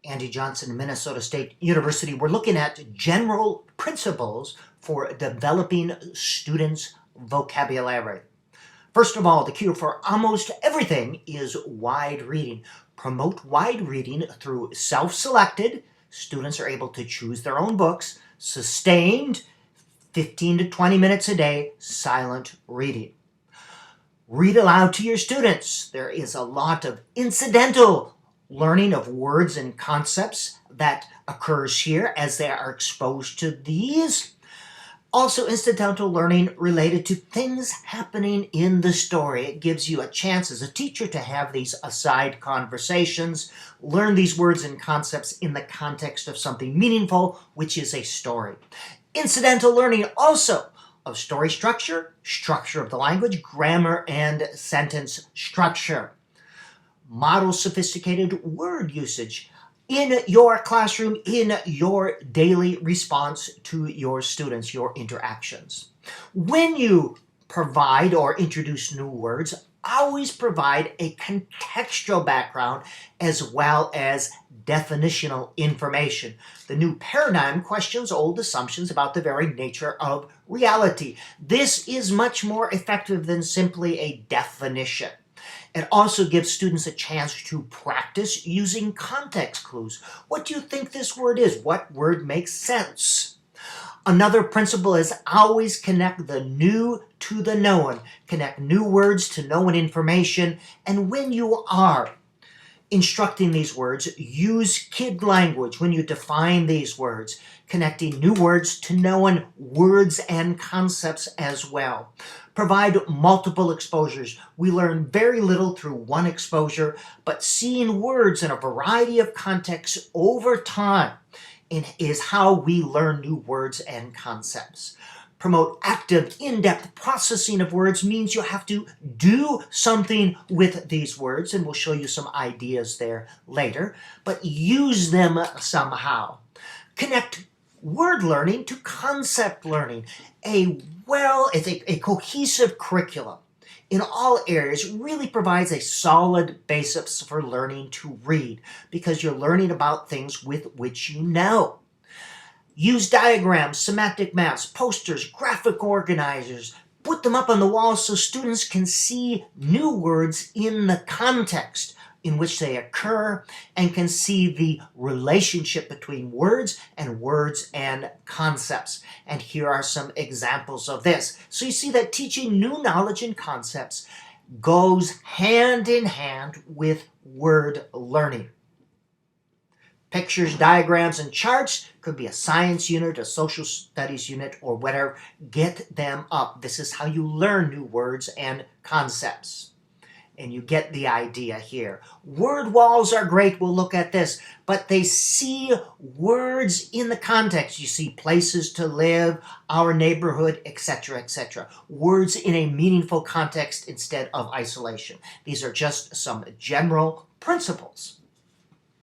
Andy Johnson, Minnesota State University. We're looking at general principles for developing students' vocabulary. First of all, the cue for almost everything is wide reading. Promote wide reading through self-selected. Students are able to choose their own books. Sustained, 15 to 20 minutes a day, silent reading. Read aloud to your students. There is a lot of incidental learning of words and concepts that occurs here as they are exposed to these. Also incidental learning related to things happening in the story. It gives you a chance as a teacher to have these aside conversations, learn these words and concepts in the context of something meaningful, which is a story. Incidental learning also of story structure, structure of the language, grammar, and sentence structure. Model sophisticated word usage in your classroom, in your daily response to your students, your interactions. When you provide or introduce new words, always provide a contextual background as well as definitional information. The new paradigm questions old assumptions about the very nature of reality. This is much more effective than simply a definition. It also gives students a chance to practice using context clues. What do you think this word is? What word makes sense? Another principle is always connect the new to the known. Connect new words to known information. And when you are instructing these words, use kid language when you define these words, connecting new words to known words and concepts as well. Provide multiple exposures. We learn very little through one exposure, but seeing words in a variety of contexts over time is how we learn new words and concepts. Promote active, in-depth processing of words means you have to do something with these words, and we'll show you some ideas there later, but use them somehow. Connect word learning to concept learning. It's a cohesive curriculum in all areas really provides a solid basis for learning to read because you're learning about things with which you know. Use diagrams, semantic maps, posters, graphic organizers. Put them up on the wall so students can see new words in the context in which they occur and can see the relationship between words and concepts. And here are some examples of this. So you see that teaching new knowledge and concepts goes hand in hand with word learning. Pictures, diagrams, and charts could be a science unit, a social studies unit, or whatever. Get them up. This is how you learn new words and concepts. And you get the idea here. Word walls are great. We'll look at this. But they see words in the context. You see places to live, our neighborhood, etc., etc. Words in a meaningful context instead of isolation. These are just some general principles.